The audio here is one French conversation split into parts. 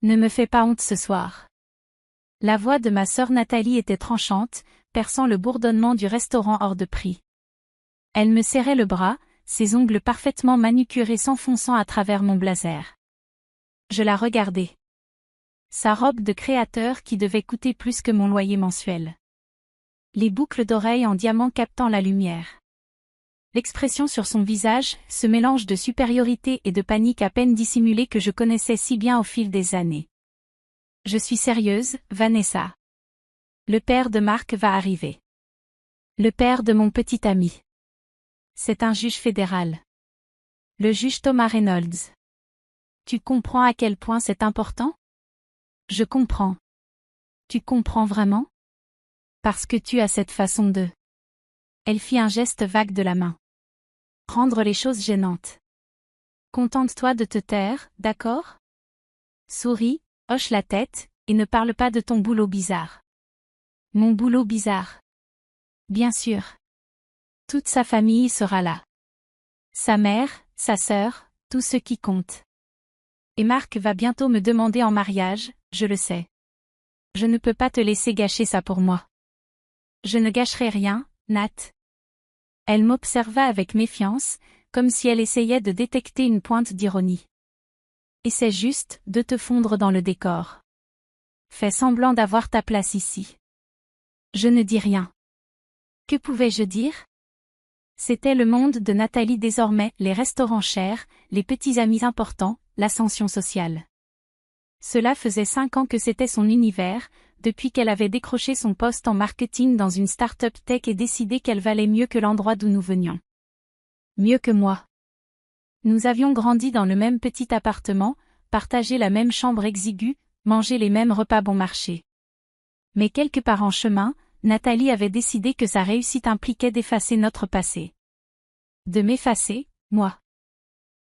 Ne me fais pas honte ce soir. La voix de ma sœur Nathalie était tranchante, perçant le bourdonnement du restaurant hors de prix. Elle me serrait le bras, ses ongles parfaitement manucurés s'enfonçant à travers mon blazer. Je la regardais. Sa robe de créateur qui devait coûter plus que mon loyer mensuel. Les boucles d'oreilles en diamant captant la lumière. L'expression sur son visage, ce mélange de supériorité et de panique à peine dissimulée que je connaissais si bien au fil des années. Je suis sérieuse, Vanessa. Le père de Marc va arriver. Le père de mon petit ami. C'est un juge fédéral. Le juge Thomas Reynolds. Tu comprends à quel point c'est important? Je comprends. Tu comprends vraiment? Parce que tu as cette façon de... Elle fit un geste vague de la main. Rendre les choses gênantes. Contente-toi de te taire, d'accord? Souris, hoche la tête, et ne parle pas de ton boulot bizarre. Mon boulot bizarre. Bien sûr. Toute sa famille sera là. Sa mère, sa sœur, tout ce qui compte. Et Marc va bientôt me demander en mariage, je le sais. Je ne peux pas te laisser gâcher ça pour moi. Je ne gâcherai rien, Nat. Elle m'observa avec méfiance, comme si elle essayait de détecter une pointe d'ironie. Essaie juste de te fondre dans le décor. Fais semblant d'avoir ta place ici. Je ne dis rien. Que pouvais-je dire? C'était le monde de Nathalie désormais, les restaurants chers, les petits amis importants, l'ascension sociale. Cela faisait 5 ans que c'était son univers, depuis qu'elle avait décroché son poste en marketing dans une start-up tech et décidé qu'elle valait mieux que l'endroit d'où nous venions. Mieux que moi. Nous avions grandi dans le même petit appartement, partagé la même chambre exiguë, mangé les mêmes repas bon marché. Mais quelque part en chemin, Nathalie avait décidé que sa réussite impliquait d'effacer notre passé. De m'effacer, moi.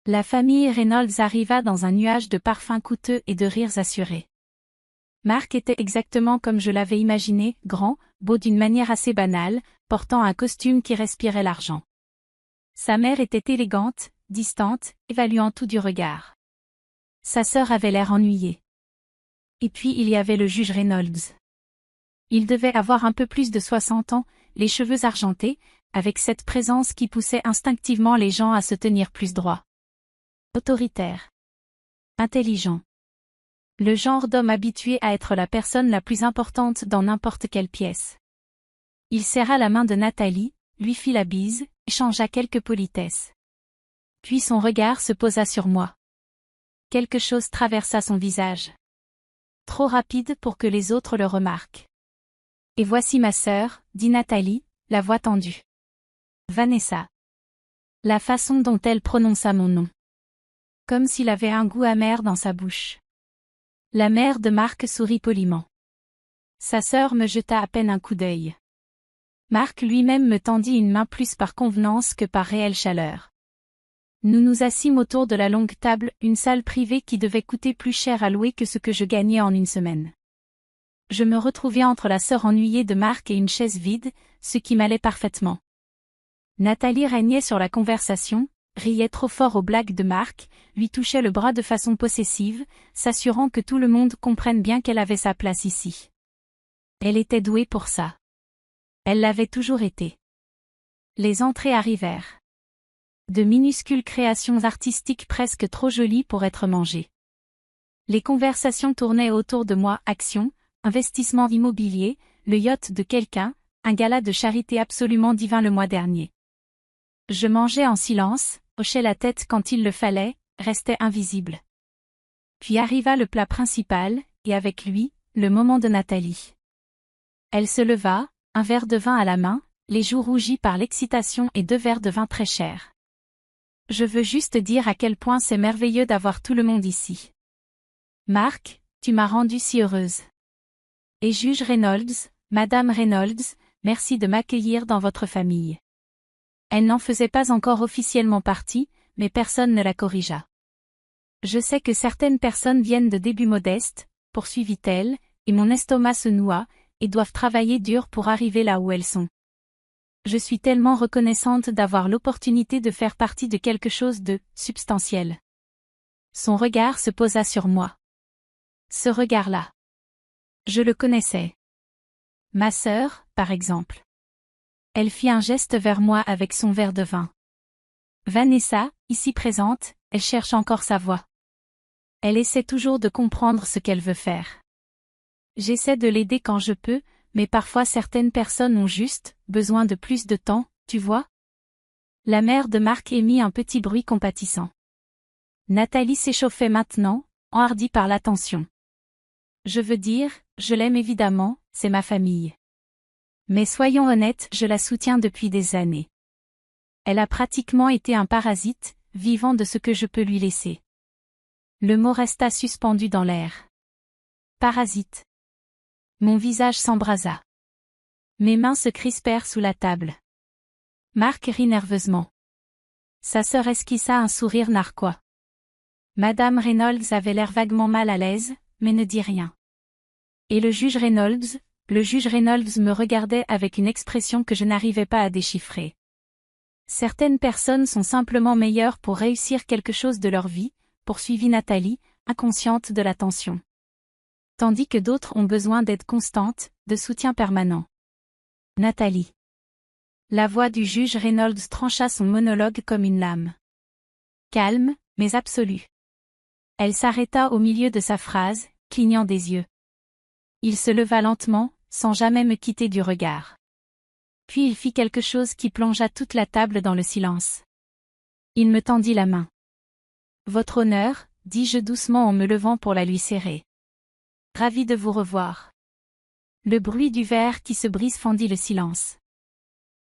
La famille Reynolds arriva dans un nuage de parfums coûteux et de rires assurés. Marc était exactement comme je l'avais imaginé, grand, beau d'une manière assez banale, portant un costume qui respirait l'argent. Sa mère était élégante, distante, évaluant tout du regard. Sa sœur avait l'air ennuyée. Et puis il y avait le juge Reynolds. Il devait avoir un peu plus de 60 ans, les cheveux argentés, avec cette présence qui poussait instinctivement les gens à se tenir plus droit. Autoritaire. Intelligent. Le genre d'homme habitué à être la personne la plus importante dans n'importe quelle pièce. Il serra la main de Nathalie, lui fit la bise, échangea quelques politesses. Puis son regard se posa sur moi. Quelque chose traversa son visage. Trop rapide pour que les autres le remarquent. Et voici ma sœur, dit Nathalie, la voix tendue. Vanessa. La façon dont elle prononça mon nom. Comme s'il avait un goût amer dans sa bouche. La mère de Marc sourit poliment. Sa sœur me jeta à peine un coup d'œil. Marc lui-même me tendit une main plus par convenance que par réelle chaleur. Nous nous assîmes autour de la longue table, une salle privée qui devait coûter plus cher à louer que ce que je gagnais en une semaine. Je me retrouvais entre la sœur ennuyée de Marc et une chaise vide, ce qui m'allait parfaitement. Nathalie régnait sur la conversation, riait trop fort aux blagues de Marc, lui touchait le bras de façon possessive, s'assurant que tout le monde comprenne bien qu'elle avait sa place ici. Elle était douée pour ça. Elle l'avait toujours été. Les entrées arrivèrent. De minuscules créations artistiques presque trop jolies pour être mangées. Les conversations tournaient autour de moi, action, investissement immobilier, le yacht de quelqu'un, un gala de charité absolument divin le mois dernier. Je mangeais en silence, hochais la tête quand il le fallait, restais invisible. Puis arriva le plat principal, et avec lui, le moment de Nathalie. Elle se leva, un verre de vin à la main, les joues rougies par l'excitation et 2 verres de vin très chers. Je veux juste dire à quel point c'est merveilleux d'avoir tout le monde ici. Marc, tu m'as rendue si heureuse. Et juge Reynolds, Madame Reynolds, merci de m'accueillir dans votre famille. Elle n'en faisait pas encore officiellement partie, mais personne ne la corrigea. Je sais que certaines personnes viennent de débuts modestes, poursuivit-elle, et mon estomac se noua, et doivent travailler dur pour arriver là où elles sont. Je suis tellement reconnaissante d'avoir l'opportunité de faire partie de quelque chose de substantiel. Son regard se posa sur moi. Ce regard-là. Je le connaissais. Ma sœur, par exemple. Elle fit un geste vers moi avec son verre de vin. Vanessa, ici présente, elle cherche encore sa voie. Elle essaie toujours de comprendre ce qu'elle veut faire. J'essaie de l'aider quand je peux, mais parfois certaines personnes ont juste besoin de plus de temps, tu vois? La mère de Marc émit un petit bruit compatissant. Nathalie s'échauffait maintenant, enhardie par l'attention. Je veux dire, je l'aime évidemment, c'est ma famille. Mais soyons honnêtes, je la soutiens depuis des années. Elle a pratiquement été un parasite, vivant de ce que je peux lui laisser. Le mot resta suspendu dans l'air. Parasite. Mon visage s'embrasa. Mes mains se crispèrent sous la table. Marc rit nerveusement. Sa sœur esquissa un sourire narquois. Madame Reynolds avait l'air vaguement mal à l'aise, mais ne dit rien. Et le juge Reynolds me regardait avec une expression que je n'arrivais pas à déchiffrer. Certaines personnes sont simplement meilleures pour réussir quelque chose de leur vie, poursuivit Nathalie, inconsciente de la tension. Tandis que d'autres ont besoin d'aide constante, de soutien permanent. Nathalie. La voix du juge Reynolds trancha son monologue comme une lame. Calme, mais absolue. Elle s'arrêta au milieu de sa phrase, clignant des yeux. Il se leva lentement, sans jamais me quitter du regard. Puis il fit quelque chose qui plongea toute la table dans le silence. Il me tendit la main. Votre honneur, dis-je doucement en me levant pour la lui serrer. Ravi de vous revoir. Le bruit du verre qui se brise fendit le silence.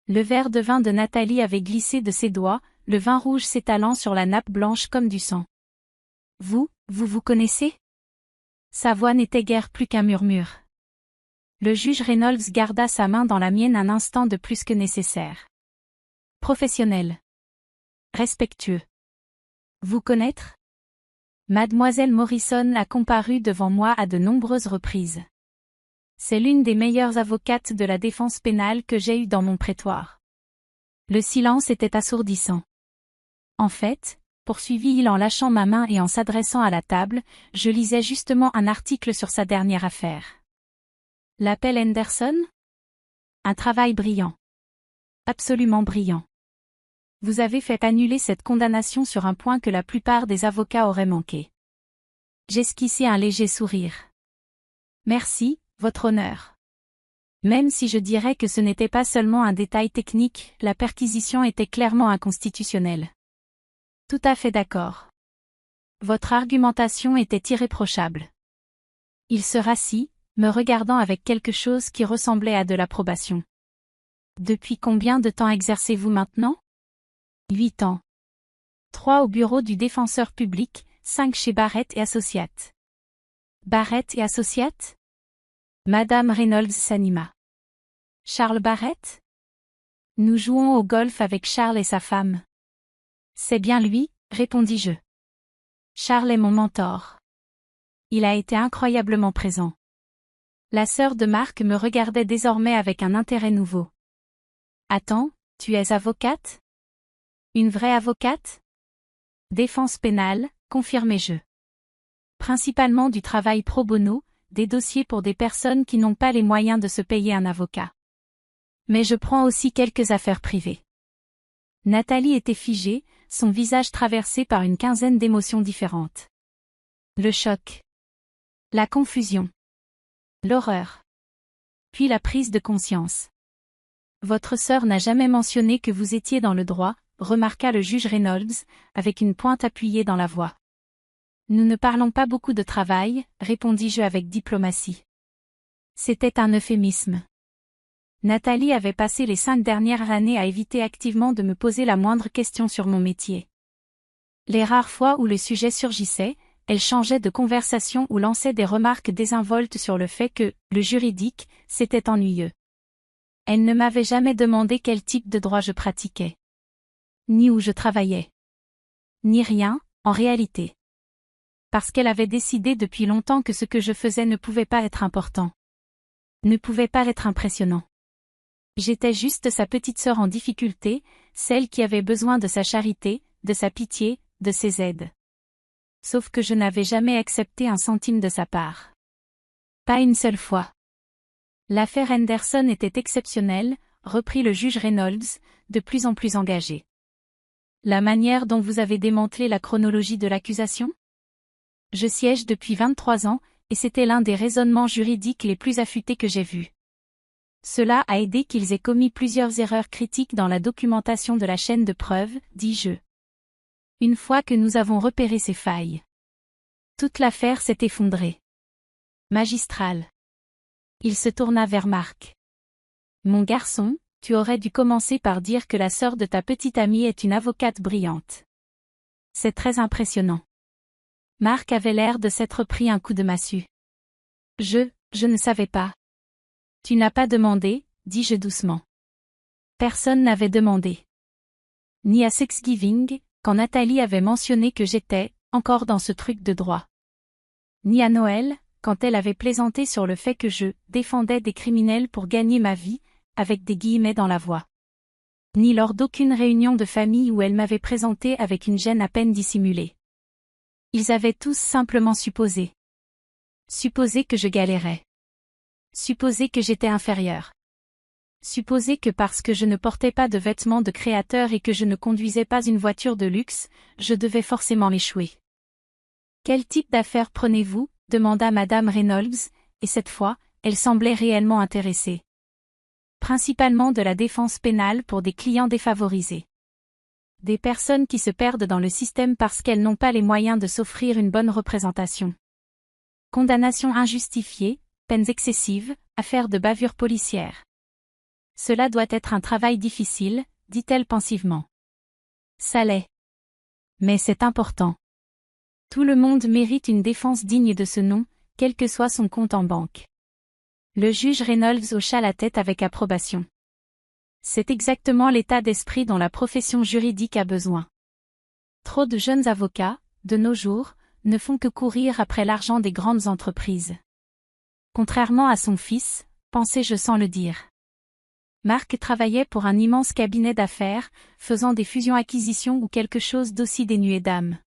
Le verre de vin de Nathalie avait glissé de ses doigts, le vin rouge s'étalant sur la nappe blanche comme du sang. Vous connaissez? Sa voix n'était guère plus qu'un murmure. Le juge Reynolds garda sa main dans la mienne un instant de plus que nécessaire. Professionnel. Respectueux. Vous connaître? Mademoiselle Morrison a comparu devant moi à de nombreuses reprises. C'est l'une des meilleures avocates de la défense pénale que j'ai eue dans mon prétoire. Le silence était assourdissant. En fait, poursuivit-il en lâchant ma main et en s'adressant à la table, je lisais justement un article sur sa dernière affaire. L'appel Henderson? Un travail brillant. Absolument brillant. Vous avez fait annuler cette condamnation sur un point que la plupart des avocats auraient manqué. J'esquissai un léger sourire. Merci, votre honneur. Même si je dirais que ce n'était pas seulement un détail technique, la perquisition était clairement inconstitutionnelle. Tout à fait d'accord. Votre argumentation était irréprochable. Il se rassit, me regardant avec quelque chose qui ressemblait à de l'approbation. Depuis combien de temps exercez-vous maintenant? 8 ans. 3 au bureau du défenseur public, 5 chez Barrett et Associates. Barrett et Associates? Madame Reynolds s'anima. Charles Barrett? Nous jouons au golf avec Charles et sa femme. C'est bien lui, répondis-je. Charles est mon mentor. Il a été incroyablement présent. La sœur de Marc me regardait désormais avec un intérêt nouveau. Attends, tu es avocate? Une vraie avocate? Défense pénale, confirmai-je. Principalement du travail pro bono, des dossiers pour des personnes qui n'ont pas les moyens de se payer un avocat. Mais je prends aussi quelques affaires privées. Nathalie était figée, son visage traversé par une quinzaine d'émotions différentes. Le choc. La confusion. L'horreur. Puis la prise de conscience. Votre sœur n'a jamais mentionné que vous étiez dans le droit, remarqua le juge Reynolds, avec une pointe appuyée dans la voix. Nous ne parlons pas beaucoup de travail, répondis-je avec diplomatie. C'était un euphémisme. Nathalie avait passé les 5 dernières années à éviter activement de me poser la moindre question sur mon métier. Les rares fois où le sujet surgissait, elle changeait de conversation ou lançait des remarques désinvoltes sur le fait que, le juridique, c'était ennuyeux. Elle ne m'avait jamais demandé quel type de droit je pratiquais. Ni où je travaillais. Ni rien, en réalité. Parce qu'elle avait décidé depuis longtemps que ce que je faisais ne pouvait pas être important. Ne pouvait pas être impressionnant. J'étais juste sa petite sœur en difficulté, celle qui avait besoin de sa charité, de sa pitié, de ses aides. Sauf que je n'avais jamais accepté un centime de sa part. Pas une seule fois. L'affaire Henderson était exceptionnelle, reprit le juge Reynolds, de plus en plus engagé. La manière dont vous avez démantelé la chronologie de l'accusation ? Je siège depuis 23 ans, et c'était l'un des raisonnements juridiques les plus affûtés que j'ai vus. Cela a aidé qu'ils aient commis plusieurs erreurs critiques dans la documentation de la chaîne de preuves, dis-je. Une fois que nous avons repéré ces failles, toute l'affaire s'est effondrée. Magistral. Il se tourna vers Marc. Mon garçon, tu aurais dû commencer par dire que la sœur de ta petite amie est une avocate brillante. C'est très impressionnant. Marc avait l'air de s'être pris un coup de massue. Je ne savais pas. Tu n'as pas demandé, dis-je doucement. Personne n'avait demandé. Ni à Thanksgiving, quand Nathalie avait mentionné que j'étais, encore dans ce truc de droit. Ni à Noël, quand elle avait plaisanté sur le fait que je défendais des criminels pour gagner ma vie, avec des guillemets dans la voix. Ni lors d'aucune réunion de famille où elle m'avait présenté avec une gêne à peine dissimulée. Ils avaient tous simplement supposé. Supposé que je galérais. Supposé que j'étais inférieur. Supposé que parce que je ne portais pas de vêtements de créateur et que je ne conduisais pas une voiture de luxe, je devais forcément m'échouer. Quel type d'affaires prenez-vous ? Demanda Madame Reynolds, et cette fois, elle semblait réellement intéressée. Principalement de la défense pénale pour des clients défavorisés. Des personnes qui se perdent dans le système parce qu'elles n'ont pas les moyens de s'offrir une bonne représentation. Condamnation injustifiée, peines excessives, affaires de bavure policière. Cela doit être un travail difficile, dit-elle pensivement. Ça l'est. Mais c'est important. Tout le monde mérite une défense digne de ce nom, quel que soit son compte en banque. Le juge Reynolds hocha la tête avec approbation. C'est exactement l'état d'esprit dont la profession juridique a besoin. Trop de jeunes avocats, de nos jours, ne font que courir après l'argent des grandes entreprises. Contrairement à son fils, pensais-je sans le dire. Marc travaillait pour un immense cabinet d'affaires, faisant des fusions-acquisitions ou quelque chose d'aussi dénué d'âme.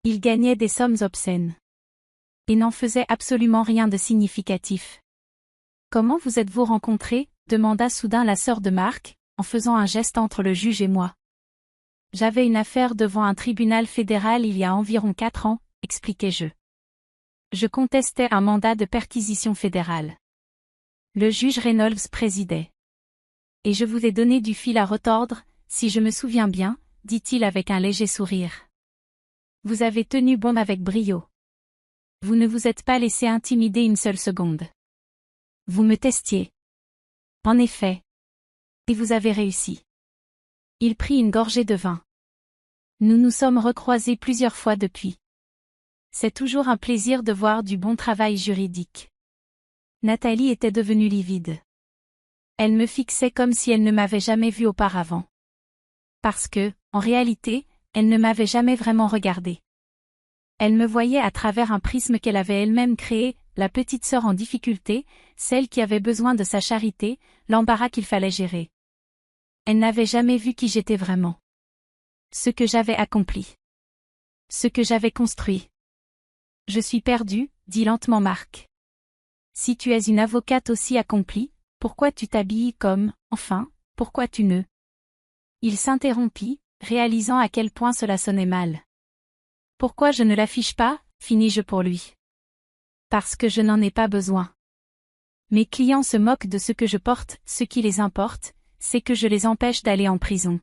Il gagnait des sommes obscènes. Et n'en faisait absolument rien de significatif. Comment vous êtes-vous rencontrés ? Demanda soudain la sœur de Marc, en faisant un geste entre le juge et moi. J'avais une affaire devant un tribunal fédéral il y a environ 4 ans, expliquai-je. Je contestais un mandat de perquisition fédérale. Le juge Reynolds présidait. Et je vous ai donné du fil à retordre, si je me souviens bien, dit-il avec un léger sourire. Vous avez tenu bon avec brio. Vous ne vous êtes pas laissé intimider une seule seconde. Vous me testiez. En effet. Et vous avez réussi. Il prit une gorgée de vin. Nous nous sommes recroisés plusieurs fois depuis. C'est toujours un plaisir de voir du bon travail juridique. Nathalie était devenue livide. Elle me fixait comme si elle ne m'avait jamais vue auparavant. Parce que, en réalité, elle ne m'avait jamais vraiment regardée. Elle me voyait à travers un prisme qu'elle avait elle-même créé, la petite sœur en difficulté, celle qui avait besoin de sa charité, l'embarras qu'il fallait gérer. Elle n'avait jamais vu qui j'étais vraiment. Ce que j'avais accompli. Ce que j'avais construit. Je suis perdu, dit lentement Marc. Si tu es une avocate aussi accomplie, pourquoi tu t'habilles comme, enfin, pourquoi tu ne... Il s'interrompit, réalisant à quel point cela sonnait mal. Pourquoi je ne l'affiche pas, finis-je pour lui. Parce que je n'en ai pas besoin. Mes clients se moquent de ce que je porte, ce qui les importe, c'est que je les empêche d'aller en prison.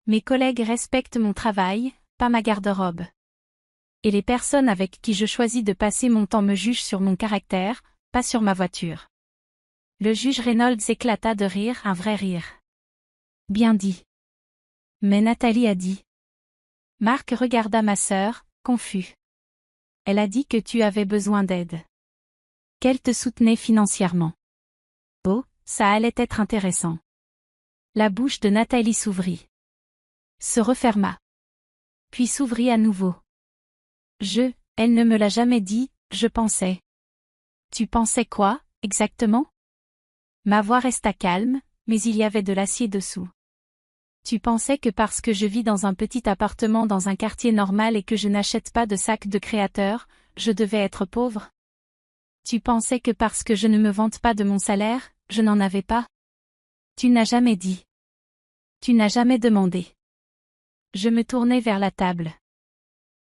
Mes collègues respectent mon travail, pas ma garde-robe. Et les personnes avec qui je choisis de passer mon temps me jugent sur mon caractère, pas sur ma voiture. Le juge Reynolds éclata de rire, un vrai rire. Bien dit. Mais Nathalie a dit. Marc regarda ma sœur, confus. Elle a dit que tu avais besoin d'aide. Qu'elle te soutenait financièrement. Oh, ça allait être intéressant. La bouche de Nathalie s'ouvrit. Se referma. Puis s'ouvrit à nouveau. Elle ne me l'a jamais dit, je pensais. Tu pensais quoi, exactement ? Ma voix resta calme, mais il y avait de l'acier dessous. Tu pensais que parce que je vis dans un petit appartement dans un quartier normal et que je n'achète pas de sac de créateur, je devais être pauvre? Tu pensais que parce que je ne me vante pas de mon salaire, je n'en avais pas? Tu n'as jamais dit. Tu n'as jamais demandé. Je me tournai vers la table.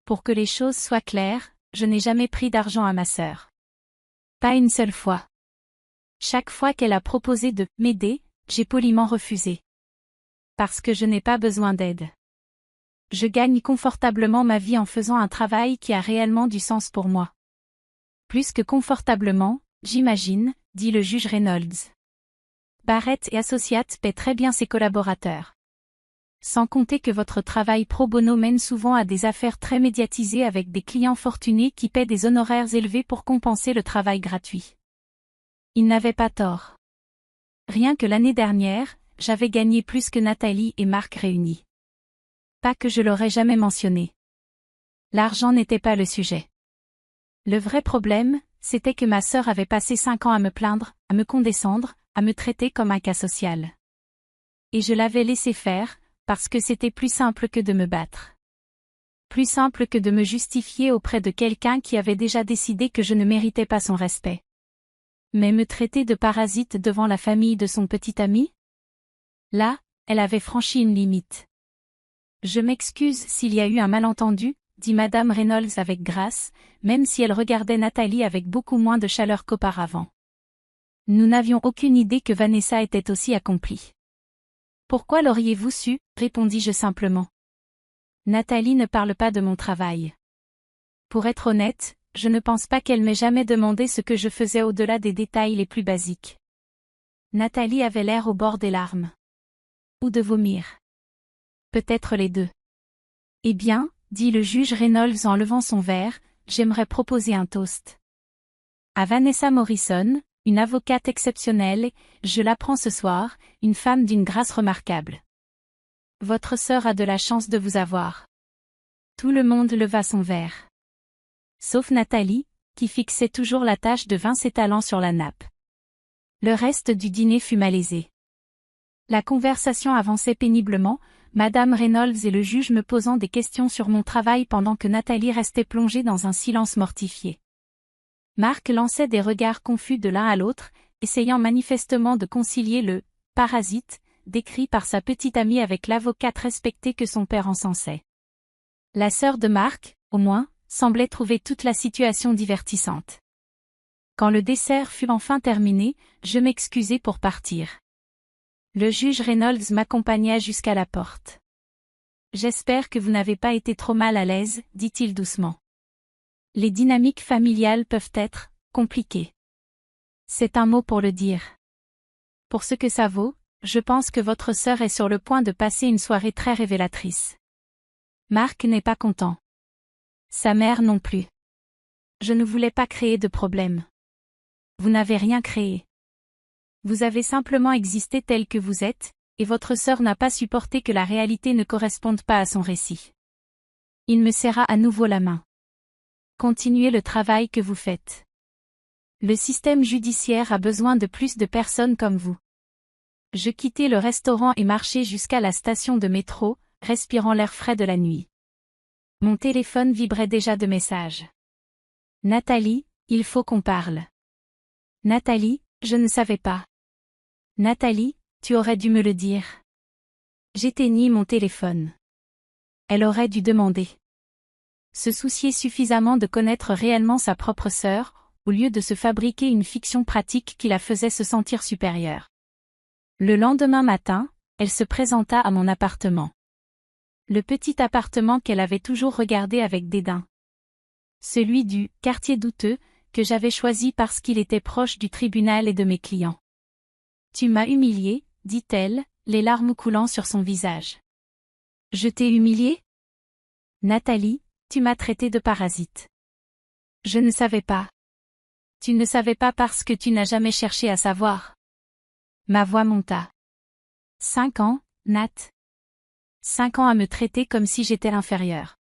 Pour que les choses soient claires, je n'ai jamais pris d'argent à ma sœur. Pas une seule fois. Chaque fois qu'elle a proposé de m'aider, j'ai poliment refusé. Parce que je n'ai pas besoin d'aide. Je gagne confortablement ma vie en faisant un travail qui a réellement du sens pour moi. Plus que confortablement, j'imagine, dit le juge Reynolds. Barrett et Associates paient très bien ses collaborateurs. Sans compter que votre travail pro bono mène souvent à des affaires très médiatisées avec des clients fortunés qui paient des honoraires élevés pour compenser le travail gratuit. Il n'avait pas tort. Rien que l'année dernière, j'avais gagné plus que Nathalie et Marc réunis. Pas que je l'aurais jamais mentionné. L'argent n'était pas le sujet. Le vrai problème, c'était que ma sœur avait passé 5 ans à me plaindre, à me condescendre, à me traiter comme un cas social. Et je l'avais laissé faire, parce que c'était plus simple que de me battre. Plus simple que de me justifier auprès de quelqu'un qui avait déjà décidé que je ne méritais pas son respect. Mais me traiter de parasite devant la famille de son petit ami? Là, elle avait franchi une limite. Je m'excuse s'il y a eu un malentendu, dit Madame Reynolds avec grâce, même si elle regardait Nathalie avec beaucoup moins de chaleur qu'auparavant. Nous n'avions aucune idée que Vanessa était aussi accomplie. Pourquoi l'auriez-vous su, répondis-je simplement. Nathalie ne parle pas de mon travail. Pour être honnête, je ne pense pas qu'elle m'ait jamais demandé ce que je faisais au-delà des détails les plus basiques. Nathalie avait l'air au bord des larmes. Ou de vomir. Peut-être les deux. Eh bien, dit le juge Reynolds en levant son verre, j'aimerais proposer un toast. À Vanessa Morrison, une avocate exceptionnelle, je l'apprends ce soir, une femme d'une grâce remarquable. Votre sœur a de la chance de vous avoir. Tout le monde leva son verre. Sauf Nathalie, qui fixait toujours la tache de vin s'étalant sur la nappe. Le reste du dîner fut malaisé. La conversation avançait péniblement, Madame Reynolds et le juge me posant des questions sur mon travail pendant que Nathalie restait plongée dans un silence mortifié. Marc lançait des regards confus de l'un à l'autre, essayant manifestement de concilier le « parasite » décrit par sa petite amie avec l'avocate respectée que son père encensait. La sœur de Marc, au moins, semblait trouver toute la situation divertissante. Quand le dessert fut enfin terminé, je m'excusai pour partir. Le juge Reynolds m'accompagna jusqu'à la porte. « J'espère que vous n'avez pas été trop mal à l'aise, dit-il doucement. Les dynamiques familiales peuvent être compliquées. C'est un mot pour le dire. Pour ce que ça vaut, je pense que votre sœur est sur le point de passer une soirée très révélatrice. Marc n'est pas content. Sa mère non plus. Je ne voulais pas créer de problème. Vous n'avez rien créé. Vous avez simplement existé tel que vous êtes, et votre sœur n'a pas supporté que la réalité ne corresponde pas à son récit. Il me serra à nouveau la main. Continuez le travail que vous faites. Le système judiciaire a besoin de plus de personnes comme vous. Je quittai le restaurant et marchai jusqu'à la station de métro, respirant l'air frais de la nuit. Mon téléphone vibrait déjà de messages. Nathalie, il faut qu'on parle. Nathalie, je ne savais pas. Nathalie, tu aurais dû me le dire. J'éteignis mon téléphone. Elle aurait dû demander. Se soucier suffisamment de connaître réellement sa propre sœur, au lieu de se fabriquer une fiction pratique qui la faisait se sentir supérieure. Le lendemain matin, elle se présenta à mon appartement. Le petit appartement qu'elle avait toujours regardé avec dédain. Celui du « quartier douteux » que j'avais choisi parce qu'il était proche du tribunal et de mes clients. « Tu m'as humilié, dit-elle, les larmes coulant sur son visage. « Je t'ai humilié ? Nathalie, tu m'as traité de parasite. Je ne savais pas. Tu ne savais pas parce que tu n'as jamais cherché à savoir. » Ma voix monta. 5 ans, Nat. 5 ans à me traiter comme si j'étais inférieure.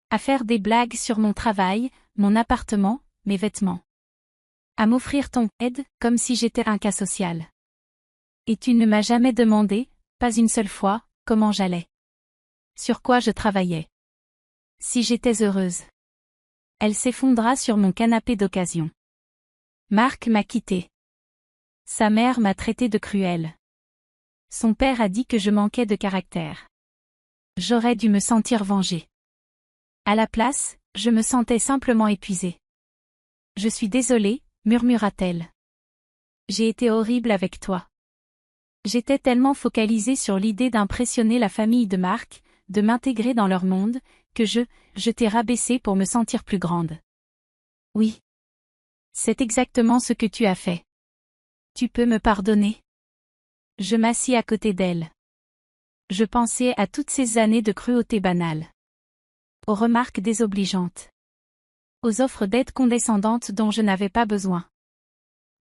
À faire des blagues sur mon travail, mon appartement, mes vêtements. À m'offrir ton aide, comme si j'étais un cas social. Et tu ne m'as jamais demandé, pas une seule fois, comment j'allais. Sur quoi je travaillais. Si j'étais heureuse. Elle s'effondra sur mon canapé d'occasion. Marc m'a quittée. Sa mère m'a traité de cruelle. Son père a dit que je manquais de caractère. J'aurais dû me sentir vengée. À la place, je me sentais simplement épuisée. Je suis désolée, murmura-t-elle. J'ai été horrible avec toi. J'étais tellement focalisée sur l'idée d'impressionner la famille de Marc, de m'intégrer dans leur monde, que je t'ai rabaissée pour me sentir plus grande. Oui. C'est exactement ce que tu as fait. Tu peux me pardonner? Je m'assis à côté d'elle. Je pensais à toutes ces années de cruauté banale. Aux remarques désobligeantes. Aux offres d'aide condescendantes dont je n'avais pas besoin.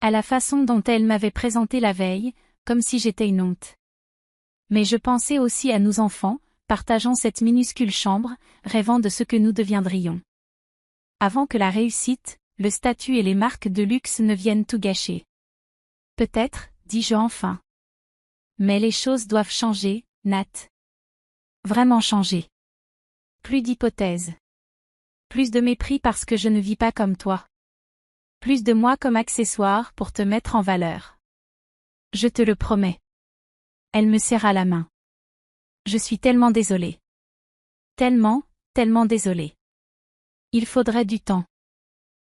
À la façon dont elle m'avait présenté la veille, comme si j'étais une honte. Mais je pensais aussi à nos enfants, partageant cette minuscule chambre, rêvant de ce que nous deviendrions. Avant que la réussite, le statut et les marques de luxe ne viennent tout gâcher. Peut-être, dis-je enfin. Mais les choses doivent changer, Nat. Vraiment changer. Plus d'hypothèses. Plus de mépris parce que je ne vis pas comme toi. Plus de moi comme accessoire pour te mettre en valeur. Je te le promets. Elle me serra la main. Je suis tellement désolée. Tellement désolée. Il faudrait du temps.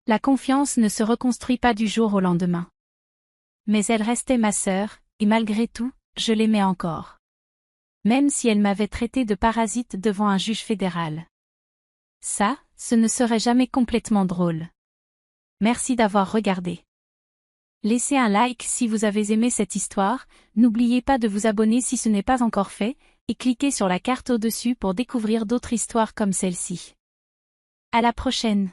La confiance ne se reconstruit pas du jour au lendemain. Mais elle restait ma sœur, et malgré tout, je l'aimais encore. Même si elle m'avait traité de parasite devant un juge fédéral. Ça, ce ne serait jamais complètement drôle. Merci d'avoir regardé. Laissez un like si vous avez aimé cette histoire, n'oubliez pas de vous abonner si ce n'est pas encore fait, et cliquez sur la carte au-dessus pour découvrir d'autres histoires comme celle-ci. À la prochaine.